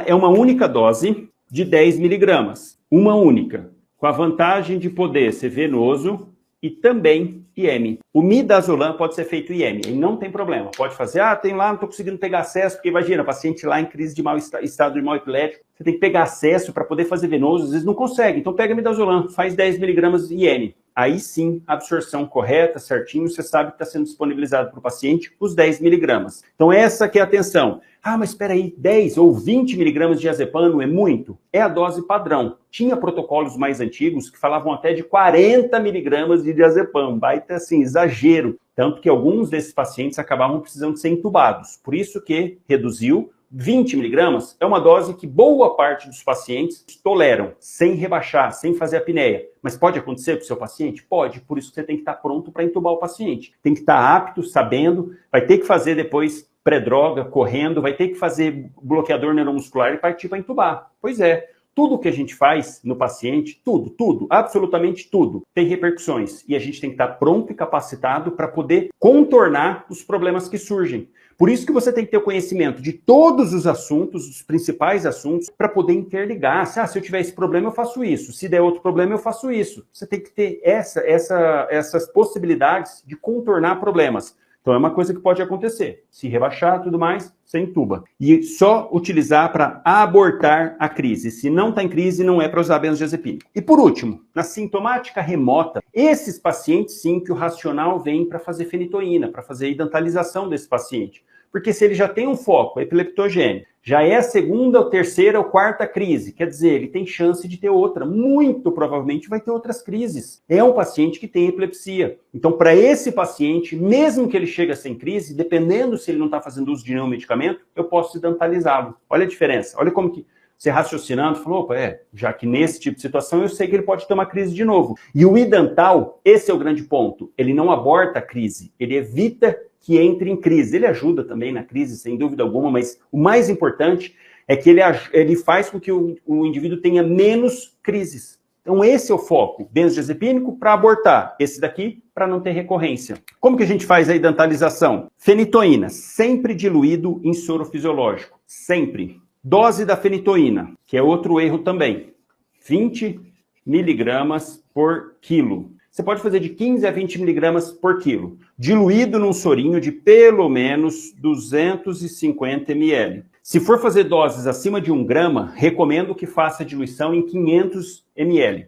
é uma única dose de 10 miligramas. Uma única, com a vantagem de poder ser venoso e também IM. O midazolam pode ser feito IM, e não tem problema. Pode fazer, tem lá, não estou conseguindo pegar acesso, porque imagina, paciente lá em crise de estado de mal epilético, você tem que pegar acesso para poder fazer venoso, às vezes não consegue. Então pega midazolam, faz 10 miligramas IM. Aí sim, a absorção correta, certinho, você sabe que está sendo disponibilizado para o paciente os 10 miligramas. Então essa que é a atenção. Mas espera aí, 10 ou 20 miligramas de diazepam não é muito? É a dose padrão. Tinha protocolos mais antigos que falavam até de 40 miligramas de diazepam. Baita assim, exagero. Tanto que alguns desses pacientes acabavam precisando ser entubados. Por isso que reduziu. 20 miligramas é uma dose que boa parte dos pacientes toleram, sem rebaixar, sem fazer apneia. Mas pode acontecer com o seu paciente? Pode, por isso que você tem que estar pronto para entubar o paciente. Tem que estar apto, sabendo, vai ter que fazer depois pré-droga, correndo, vai ter que fazer bloqueador neuromuscular e partir para entubar. Pois é. Tudo que a gente faz no paciente, tudo, absolutamente tudo, tem repercussões. E a gente tem que estar pronto e capacitado para poder contornar os problemas que surgem. Por isso que você tem que ter o conhecimento de todos os assuntos, os principais assuntos, para poder interligar. Se eu tiver esse problema, eu faço isso. Se der outro problema, eu faço isso. Você tem que ter essas possibilidades de contornar problemas. Então é uma coisa que pode acontecer. Se rebaixar, tudo mais, você entuba. E só utilizar para abortar a crise. Se não está em crise, não é para usar benzodiazepínico. E por último, na sintomática remota, esses pacientes sim que o racional vem para fazer fenitoína, para fazer a idantalização desse paciente. Porque se ele já tem um foco epileptogênico, já é a segunda, ou terceira ou quarta crise, quer dizer, ele tem chance de ter outra. Muito provavelmente vai ter outras crises. É um paciente que tem epilepsia. Então, para esse paciente, mesmo que ele chegue sem crise, dependendo se ele não está fazendo uso de nenhum medicamento, eu posso idantalizá-lo. Olha a diferença. Olha como que você raciocinando, falou, já que nesse tipo de situação eu sei que ele pode ter uma crise de novo. E o idantal, esse é o grande ponto. Ele não aborta a crise, ele evita que entre em crise. Ele ajuda também na crise, sem dúvida alguma, mas o mais importante é que ele faz com que o indivíduo tenha menos crises. Então esse é o foco. Benzodiazepínico para abortar. Esse daqui para não ter recorrência. Como que a gente faz a idantalização? Fenitoína, sempre diluído em soro fisiológico. Sempre. Dose da fenitoína, que é outro erro também. 20 miligramas por quilo. Você pode fazer de 15 a 20 miligramas por quilo, diluído num sorinho de pelo menos 250 ml. Se for fazer doses acima de 1 grama, recomendo que faça a diluição em 500 ml.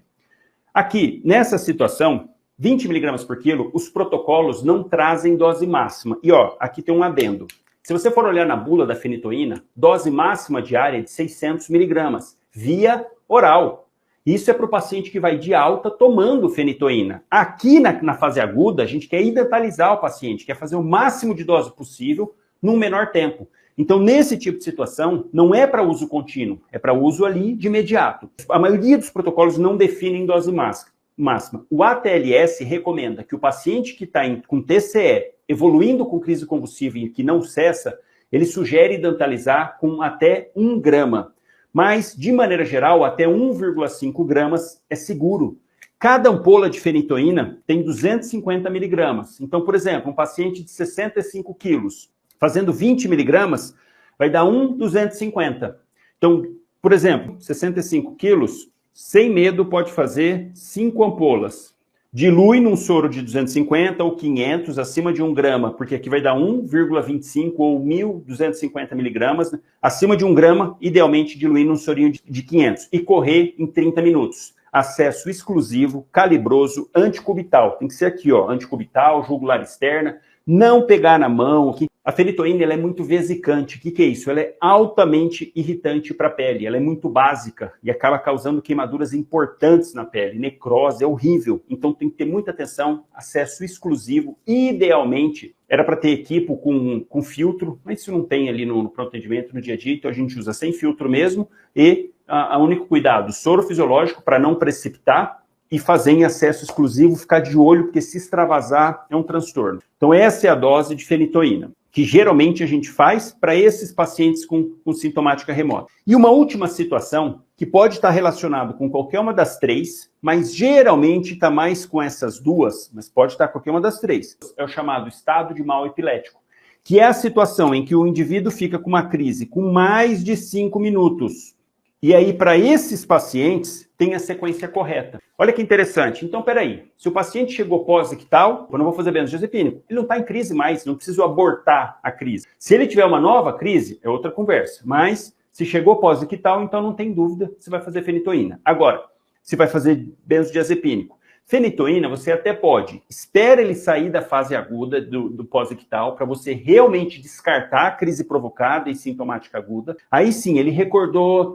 Aqui, nessa situação, 20 miligramas por quilo, os protocolos não trazem dose máxima. E aqui tem um adendo. Se você for olhar na bula da fenitoína, dose máxima diária é de 600 miligramas, via oral. Isso é para o paciente que vai de alta tomando fenitoína. Aqui na fase aguda, a gente quer idantalizar o paciente, quer fazer o máximo de dose possível num menor tempo. Então, nesse tipo de situação, não é para uso contínuo, é para uso ali de imediato. A maioria dos protocolos não definem dose máxima. O ATLS recomenda que o paciente que está com TCE, evoluindo com crise convulsiva e que não cessa, ele sugere idantalizar com até 1 grama. Mas, de maneira geral, até 1,5 gramas é seguro. Cada ampola de fenitoína tem 250 miligramas. Então, por exemplo, um paciente de 65 quilos, fazendo 20 miligramas, vai dar 1,250. Então, por exemplo, 65 quilos, sem medo pode fazer 5 ampolas. Dilui num soro de 250 ou 500, acima de 1 grama, porque aqui vai dar 1,25 ou 1.250 miligramas. Né? Acima de 1 grama, idealmente diluir num sorinho de 500 e correr em 30 minutos. Acesso exclusivo, calibroso, anticubital. Tem que ser aqui, anticubital, jugular externa, não pegar na mão. A fenitoína ela é muito vesicante. O que é isso? Ela é altamente irritante para a pele. Ela é muito básica e acaba causando queimaduras importantes na pele. Necrose, é horrível. Então tem que ter muita atenção. Acesso exclusivo. Idealmente, era para ter equipo com filtro, mas isso não tem ali no pronto atendimento, no dia a dia. Então a gente usa sem filtro mesmo. E o único cuidado, soro fisiológico para não precipitar. E fazer em acesso exclusivo, ficar de olho, porque se extravasar é um transtorno. Então essa é a dose de fenitoína, que geralmente a gente faz para esses pacientes com sintomática remota. E uma última situação, que pode estar relacionado com qualquer uma das três, mas geralmente está mais com essas duas, mas pode estar com qualquer uma das três. É o chamado estado de mal epilético, que é a situação em que o indivíduo fica com uma crise com mais de 5 minutos. E aí, para esses pacientes, tem a sequência correta. Olha que interessante. Então, peraí. Se o paciente chegou pós-ictal, eu não vou fazer benzodiazepínico. Ele não está em crise mais, não preciso abortar a crise. Se ele tiver uma nova crise, é outra conversa. Mas, se chegou pós-ictal, então não tem dúvida, você vai fazer fenitoína. Agora, se vai fazer benzodiazepínico. Fenitoína, você até pode. Espera ele sair da fase aguda do pós-ictal para você realmente descartar a crise provocada e sintomática aguda. Aí sim, ele acordou,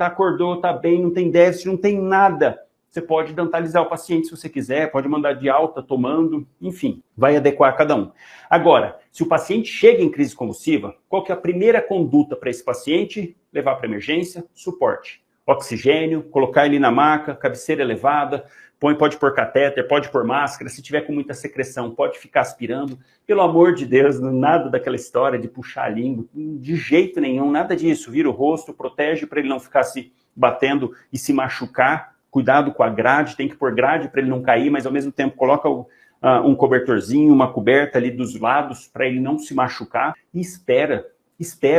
tá bem, não tem déficit, não tem nada. Você pode dentalizar o paciente se você quiser, pode mandar de alta tomando, enfim, vai adequar a cada um. Agora, se o paciente chega em crise convulsiva, qual que é a primeira conduta para esse paciente? Levar para emergência, suporte. Oxigênio, colocar ele na maca, cabeceira elevada, pode pôr catéter, pode pôr máscara, se tiver com muita secreção, pode ficar aspirando. Pelo amor de Deus, nada daquela história de puxar a língua, de jeito nenhum, nada disso. Vira o rosto, protege para ele não ficar se batendo e se machucar. Cuidado com a grade, tem que pôr grade para ele não cair, mas ao mesmo tempo coloca um cobertorzinho, uma coberta ali dos lados para ele não se machucar e espera.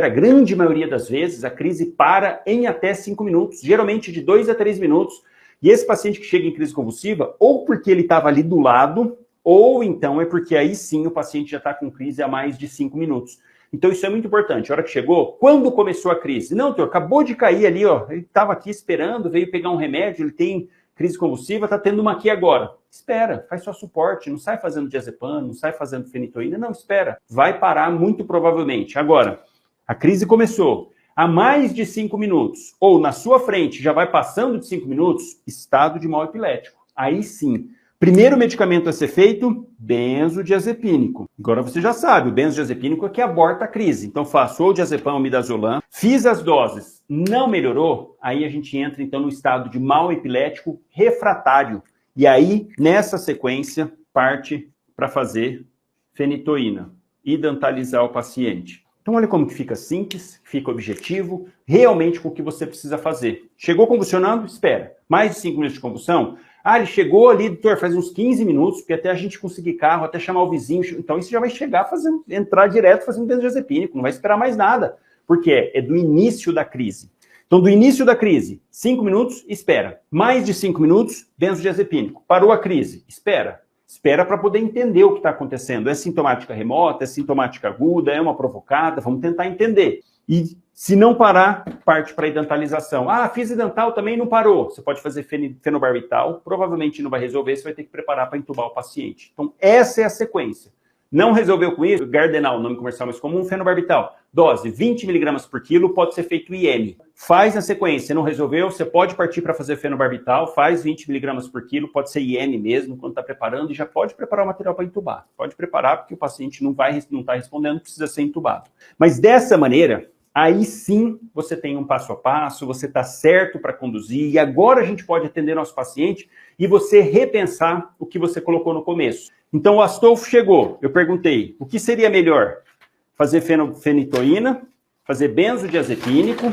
A grande maioria das vezes a crise para em até 5 minutos, geralmente de 2 a 3 minutos. E esse paciente que chega em crise convulsiva, ou porque ele estava ali do lado, ou então é porque aí sim o paciente já está com crise há mais de 5 minutos. Então isso é muito importante. A hora que chegou, quando começou a crise? Não, doutor, acabou de cair ali, ó. Ele estava aqui esperando, veio pegar um remédio, ele tem crise convulsiva, está tendo uma aqui agora. Espera, faz só suporte, não sai fazendo diazepam, não sai fazendo fenitoína, não, espera. Vai parar muito provavelmente. Agora, a crise começou há mais de 5 minutos, ou na sua frente já vai passando de 5 minutos, estado de mal epilético. Aí sim, primeiro medicamento a ser feito, benzodiazepínico. Agora você já sabe, o benzodiazepínico é que aborta a crise. Então faço ou diazepam ou midazolam, fiz as doses, não melhorou, aí a gente entra então no estado de mal epilético refratário. E aí, nessa sequência, parte para fazer fenitoína e dentalizar o paciente. Então olha como que fica simples, fica objetivo, realmente com o que você precisa fazer. Chegou convulsionando? Espera. Mais de 5 minutos de convulsão? Ah, ele chegou ali, doutor, faz uns 15 minutos, porque até a gente conseguir carro, até chamar o vizinho. Então isso já vai chegar entrar direto fazendo benzodiazepínico, não vai esperar mais nada. Porque é do início da crise. Então do início da crise, 5 minutos, espera. Mais de 5 minutos, benzodiazepínico. Parou a crise, espera. Espera para poder entender o que está acontecendo. É sintomática remota, é sintomática aguda, é uma provocada? Vamos tentar entender. E se não parar, parte para a identalização. Ah, fiz idental também não parou. Você pode fazer fenobarbital, provavelmente não vai resolver, você vai ter que preparar para entubar o paciente. Então essa é a sequência. Não resolveu com isso? Gardenal, nome comercial mais comum, fenobarbital. Dose 20 mg por quilo, pode ser feito IM. Faz na sequência, não resolveu, você pode partir para fazer fenobarbital, faz 20 mg por quilo, pode ser IM mesmo, quando está preparando, e já pode preparar o material para entubar. Pode preparar, porque o paciente não está respondendo, precisa ser entubado. Mas dessa maneira, aí sim você tem um passo a passo, você está certo para conduzir, e agora a gente pode atender nosso paciente e você repensar o que você colocou no começo. Então o Astolfo chegou, eu perguntei, o que seria melhor? Fazer fenitoína, fazer benzodiazepínico,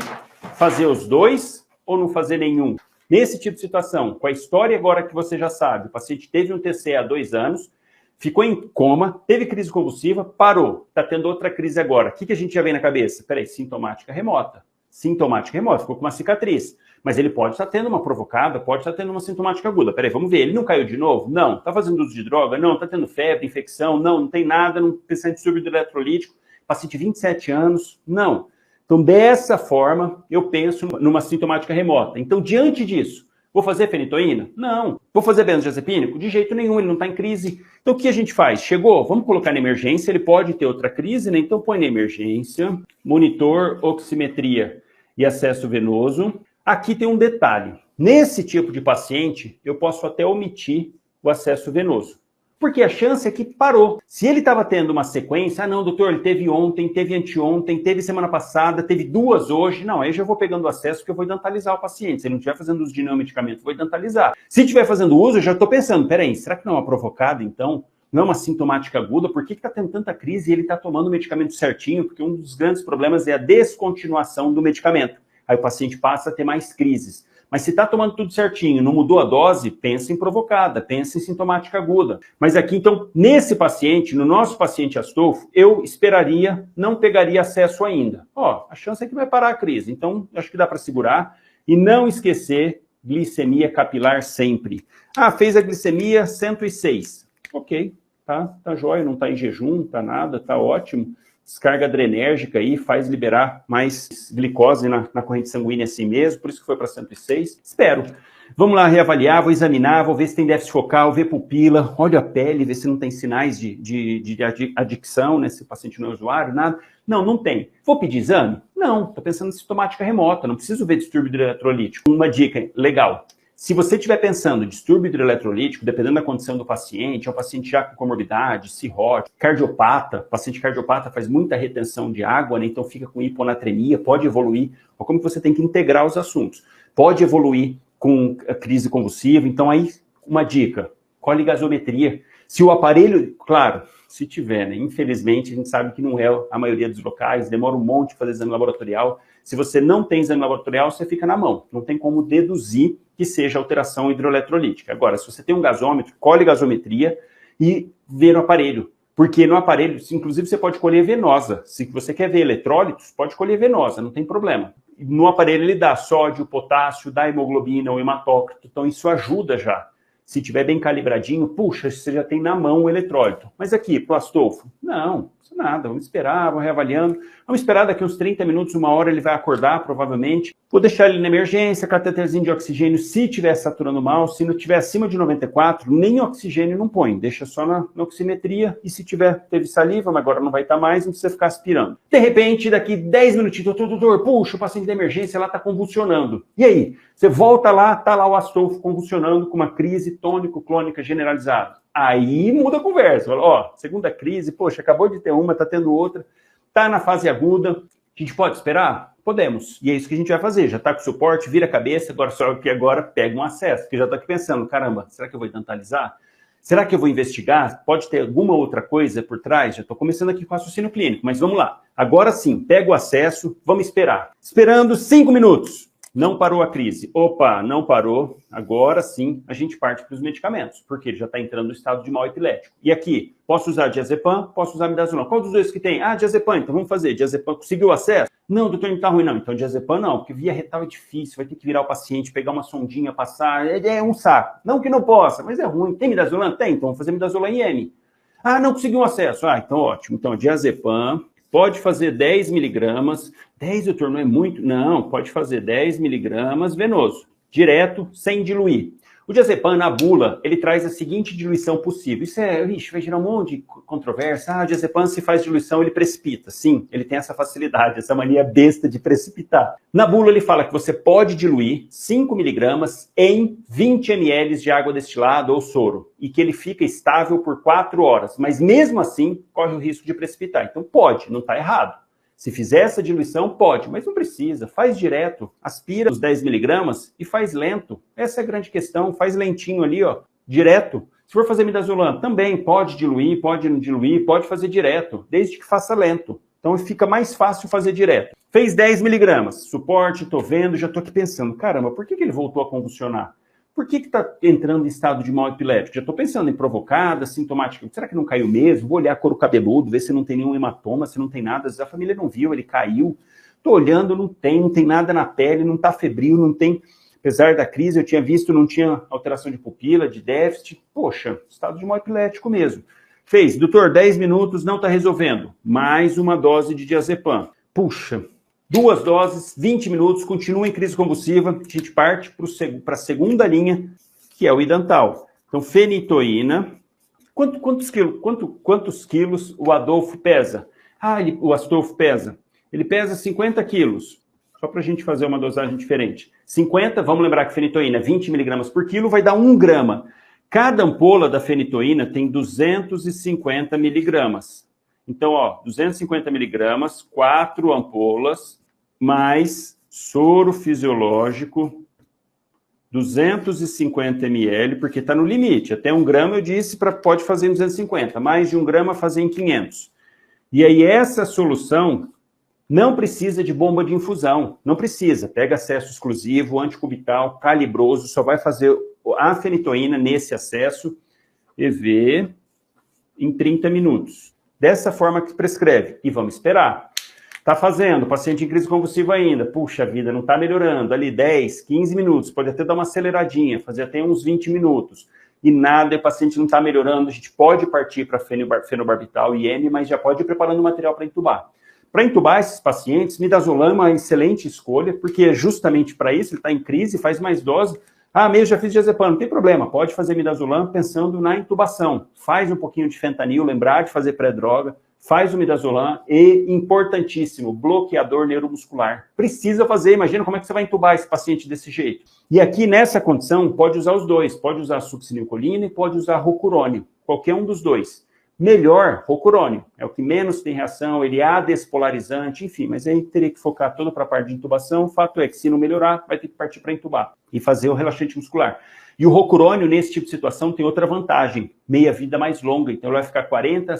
fazer os dois ou não fazer nenhum? Nesse tipo de situação, com a história agora que você já sabe, o paciente teve um TC há 2 anos, ficou em coma, teve crise convulsiva, parou, está tendo outra crise agora. O que a gente já vem na cabeça? Peraí, sintomática remota. Sintomática remota, ficou com uma cicatriz. Mas ele pode estar tendo uma provocada, pode estar tendo uma sintomática aguda. Peraí, vamos ver, ele não caiu de novo? Não. Está fazendo uso de droga? Não. Está tendo febre, infecção? Não. Não tem nada, não precisa de distúrbio eletrolítico. Paciente de 27 anos? Não. Então, dessa forma, eu penso numa sintomática remota. Então, diante disso, vou fazer fenitoína? Não. Vou fazer benzodiazepínico? De jeito nenhum, ele não está em crise. Então, o que a gente faz? Chegou, vamos colocar na emergência, ele pode ter outra crise, né? Então, põe na emergência, monitor, oximetria e acesso venoso. Aqui tem um detalhe. Nesse tipo de paciente, eu posso até omitir o acesso venoso. Porque a chance é que parou. Se ele estava tendo uma sequência, não, doutor, ele teve ontem, teve anteontem, teve semana passada, teve 2 hoje. Não, aí eu já vou pegando o acesso porque eu vou dentalizar o paciente. Se ele não estiver fazendo uso de nenhum medicamento, eu vou dentalizar. Se estiver fazendo uso, eu já estou pensando, peraí, será que não é uma provocada, então? Não é uma sintomática aguda? Por que está tendo tanta crise e ele está tomando o medicamento certinho? Porque um dos grandes problemas é a descontinuação do medicamento. Aí o paciente passa a ter mais crises. Mas se está tomando tudo certinho, não mudou a dose, pensa em provocada, pensa em sintomática aguda. Mas aqui, então, nesse paciente, no nosso paciente Astolfo, eu esperaria, não pegaria acesso ainda. Ó, a chance é que vai parar a crise, então acho que dá para segurar. E não esquecer, glicemia capilar sempre. Ah, fez a glicemia 106. Ok, tá jóia, não tá em jejum, tá nada, tá ótimo. Descarga adrenérgica aí, faz liberar mais glicose na corrente sanguínea assim mesmo, por isso que foi para 106. Espero. Vamos lá reavaliar, vou examinar, vou ver se tem déficit focal, ver pupila, olha a pele, ver se não tem sinais de adicção nesse paciente não é usuário, nada. Não tem. Vou pedir exame? Não, tô pensando em sintomática remota, não preciso ver distúrbio hidroeletrolítico. Uma dica legal. Se você estiver pensando em distúrbio hidroeletrolítico, dependendo da condição do paciente, é um paciente já com comorbidade, cirrótico, cardiopata, paciente cardiopata faz muita retenção de água, né? Então fica com hiponatremia, pode evoluir. Olha como que você tem que integrar os assuntos. Pode evoluir com a crise convulsiva, então aí uma dica, coligasometria. Se o aparelho, claro, se tiver, né? Infelizmente a gente sabe que não é a maioria dos locais, demora um monte de fazer exame laboratorial. Se você não tem exame laboratorial, você fica na mão. Não tem como deduzir que seja alteração hidroeletrolítica. Agora, se você tem um gasômetro, colhe gasometria e vê no aparelho. Porque no aparelho, inclusive, você pode colher venosa. Se você quer ver eletrólitos, pode colher venosa, não tem problema. No aparelho ele dá sódio, potássio, dá hemoglobina, o hematócrito. Então isso ajuda já. Se tiver bem calibradinho, puxa, você já tem na mão o eletrólito. Mas aqui, pro Astolfo, não nada, vamos esperar, vamos reavaliando. Vamos esperar daqui uns 30 minutos, uma hora ele vai acordar, provavelmente. Vou deixar ele na emergência, cateterzinho de oxigênio, se estiver saturando mal, se não estiver acima de 94, nem oxigênio não põe, deixa só na oximetria, e se teve saliva, mas agora não vai estar mais, não precisa ficar aspirando. De repente, daqui 10 minutinhos, doutor, puxa, o paciente da emergência lá está convulsionando. E aí? Você volta lá, tá lá o Astolfo convulsionando com uma crise tônico-clônica generalizada. Aí muda a conversa. Fala, ó, segunda crise, poxa, acabou de ter uma, tá tendo outra, tá na fase aguda, a gente pode esperar? Podemos. E é isso que a gente vai fazer. Já tá com suporte, vira a cabeça, agora só que agora pega um acesso, porque já tô aqui pensando, caramba, será que eu vou dentalizar? Será que eu vou investigar? Pode ter alguma outra coisa por trás? Já tô começando aqui com raciocínio clínico, mas vamos lá. Agora sim, pega o acesso, vamos esperar. Esperando 5 minutos. Não parou a crise. Opa, não parou. Agora sim, a gente parte para os medicamentos, porque ele já está entrando no estado de mal epilético. E aqui, posso usar diazepam, posso usar midazolam. Qual dos dois que tem? Ah, diazepam, então vamos fazer. Diazepam, conseguiu acesso? Não, doutor, não está ruim não. Então diazepam não, porque via retal é difícil, vai ter que virar o paciente, pegar uma sondinha, passar, é um saco. Não que não possa, mas é ruim. Tem midazolam? Tem, então vamos fazer midazolam IM. Ah, não conseguiu acesso. Ah, então ótimo. Então diazepam. Pode fazer 10 miligramas. 10, doutor, não é muito? Não, pode fazer 10 miligramas venoso, direto, sem diluir. O diazepam, na bula, ele traz a seguinte diluição possível. Isso vai gerar um monte de controvérsia. Ah, o diazepam, se faz diluição, ele precipita. Sim, ele tem essa facilidade, essa mania besta de precipitar. Na bula, ele fala que você pode diluir 5 miligramas em 20 ml de água destilada ou soro, e que ele fica estável por 4 horas. Mas mesmo assim, corre o risco de precipitar. Então pode, não está errado. Se fizer essa diluição, pode, mas não precisa. Faz direto, aspira os 10 miligramas e faz lento. Essa é a grande questão, faz lentinho ali, ó, direto. Se for fazer midazolam, também pode diluir, pode não diluir, pode fazer direto, desde que faça lento. Então fica mais fácil fazer direto. Fez 10 miligramas, suporte, tô vendo, já tô aqui pensando, caramba, por que ele voltou a convulsionar? Por que está entrando em estado de mal epilético? Já estou pensando em provocada, sintomática. Será que não caiu mesmo? Vou olhar couro cabeludo, ver se não tem nenhum hematoma, se não tem nada. Às vezes a família não viu, ele caiu. Estou olhando, não tem nada na pele, não está febril, não tem... Apesar da crise, eu tinha visto, não tinha alteração de pupila, de déficit. Poxa, estado de mal epilético mesmo. Fez, doutor, 10 minutos, não está resolvendo. Mais uma dose de diazepam. Puxa... 2 doses, 20 minutos, continua em crise convulsiva, a gente parte para a segunda linha, que é o idantal. Então, fenitoína. Quantos quilos o Adolfo pesa? O Astolfo pesa. Ele pesa 50 quilos. Só para a gente fazer uma dosagem diferente. 50, vamos lembrar que fenitoína é 20 miligramas por quilo, vai dar 1 grama. Cada ampola da fenitoína tem 250 miligramas. Então, ó, 250 miligramas, 4 ampolas, mais soro fisiológico, 250 ml, porque está no limite. Até 1 grama eu disse, pode fazer em 250. Mais de 1 grama, fazer em 500. E aí essa solução Não precisa de bomba de infusão, não precisa. Pega acesso exclusivo, anticubital, calibroso, só vai fazer a fenitoína nesse acesso EV em 30 minutos. Dessa forma que prescreve. E vamos esperar. Está fazendo, paciente em crise convulsiva ainda. Puxa vida, não está melhorando. Ali 10, 15 minutos, pode até dar uma aceleradinha, fazer até uns 20 minutos. E nada, o paciente não está melhorando, a gente pode partir para fenobarbital e IM, mas já pode ir preparando o material para entubar. Para entubar esses pacientes, midazolam é uma excelente escolha, porque é justamente para isso, ele está em crise, faz mais dose. Ah, meio já fiz diazepam, não tem problema, pode fazer midazolam pensando na intubação. Faz um pouquinho de fentanil, lembrar de fazer pré-droga, faz o midazolam e, importantíssimo, bloqueador neuromuscular. Precisa fazer, imagina como é que você vai entubar esse paciente desse jeito. E aqui, nessa condição, pode usar os dois, pode usar succinilcolina e pode usar rocurônio, qualquer um dos dois. Melhor, rocurônio, é o que menos tem reação, ele é adespolarizante, enfim, mas aí teria que focar toda para a parte de intubação. O fato é que se não melhorar, vai ter que partir para intubar e fazer o relaxante muscular. E o rocurônio, nesse tipo de situação, tem outra vantagem, meia-vida mais longa, então ele vai ficar 40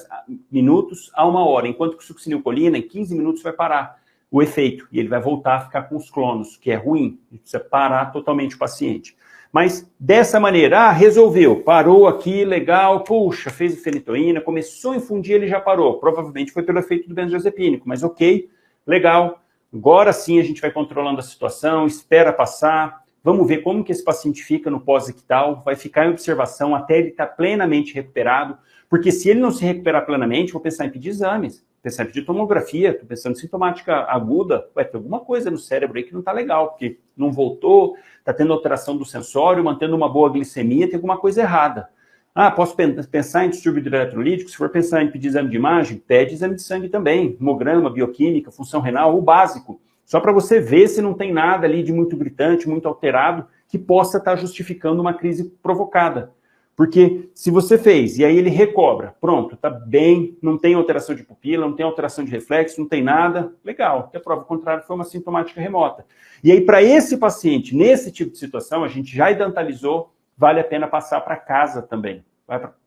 minutos a 1 hora, enquanto que o succinilcolina, em 15 minutos, vai parar o efeito, e ele vai voltar a ficar com os clonos, que é ruim, precisa parar totalmente o paciente. Mas dessa maneira, resolveu, parou aqui, legal, puxa, fez fenitoína, começou a infundir, ele já parou. Provavelmente foi pelo efeito do benzodiazepínico, mas ok, legal. Agora sim a gente vai controlando a situação, espera passar, vamos ver como que esse paciente fica no pós-ictal, vai ficar em observação até ele estar plenamente recuperado, porque se ele não se recuperar plenamente, vou pensar em pedir exames, pensar em pedir tomografia, estou pensando em sintomática aguda, vai ter alguma coisa no cérebro aí que não está legal, porque não voltou, está tendo alteração do sensório, mantendo uma boa glicemia, tem alguma coisa errada. Ah, posso pensar em distúrbio hidroeletrolítico? Se for pensar em pedir exame de imagem, pede exame de sangue também, hemograma, bioquímica, função renal, o básico, só para você ver se não tem nada ali de muito gritante, muito alterado, que possa estar justificando uma crise provocada. Porque se você fez, e aí ele recobra, pronto, tá bem, não tem alteração de pupila, não tem alteração de reflexo, não tem nada, legal, que a prova contrária foi uma sintomática remota. E aí para esse paciente, nesse tipo de situação, a gente já idantalizou, vale a pena passar para casa também,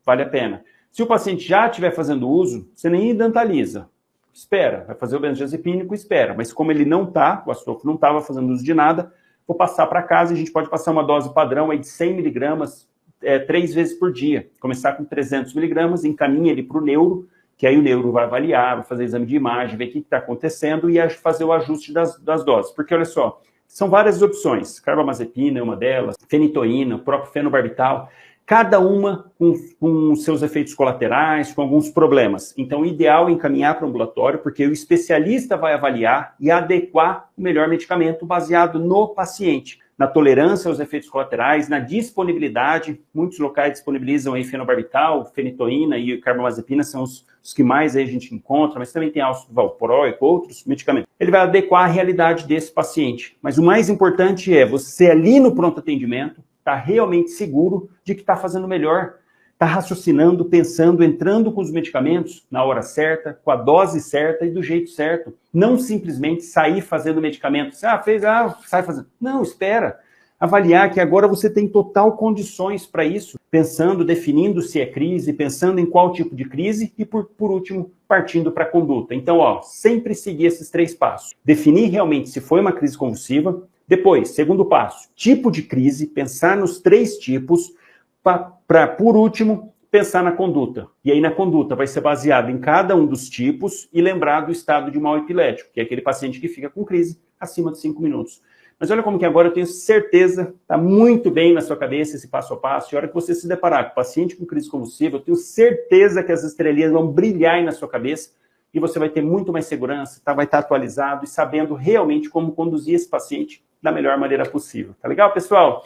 vale a pena. Se o paciente já estiver fazendo uso, você nem idantaliza, espera, vai fazer o benzodiazepínico, espera, mas como ele não está, o Astolfo não estava fazendo uso de nada, vou passar para casa e a gente pode passar uma dose padrão aí de 100 miligramas, 3 vezes por dia, começar com 300 miligramas, encaminha ele para o neuro, que aí o neuro vai avaliar, vai fazer exame de imagem, ver o que está acontecendo e fazer o ajuste das doses. Porque, olha só, são várias opções, carbamazepina é uma delas, fenitoína, o próprio fenobarbital, cada uma com seus efeitos colaterais, com alguns problemas. Então, o ideal é encaminhar para o ambulatório, porque o especialista vai avaliar e adequar o melhor medicamento baseado no paciente, na tolerância aos efeitos colaterais, na disponibilidade. Muitos locais disponibilizam aí fenobarbital, fenitoína e carbamazepina, são os que mais aí a gente encontra, mas também tem ácido valproico, outros medicamentos. Ele vai adequar a realidade desse paciente. Mas o mais importante é você ali no pronto atendimento, está realmente seguro de que está fazendo melhor, está raciocinando, pensando, entrando com os medicamentos na hora certa, com a dose certa e do jeito certo. Não simplesmente sair fazendo medicamento. Sai fazendo. Não, espera. Avaliar que agora você tem total condições para isso, pensando, definindo se é crise, pensando em qual tipo de crise e, por último, partindo para a conduta. Então, sempre seguir esses 3 passos. Definir realmente se foi uma crise convulsiva. Depois, segundo passo, tipo de crise, pensar nos 3 tipos, para, por último, pensar na conduta. E aí na conduta vai ser baseado em cada um dos tipos e lembrar do estado de mal epilético, que é aquele paciente que fica com crise acima de 5 minutos. Mas olha como que agora eu tenho certeza, está muito bem na sua cabeça esse passo a passo, e a hora que você se deparar com o paciente com crise convulsiva, eu tenho certeza que as estrelinhas vão brilhar aí na sua cabeça e você vai ter muito mais segurança, vai estar atualizado e sabendo realmente como conduzir esse paciente da melhor maneira possível. Tá legal, pessoal?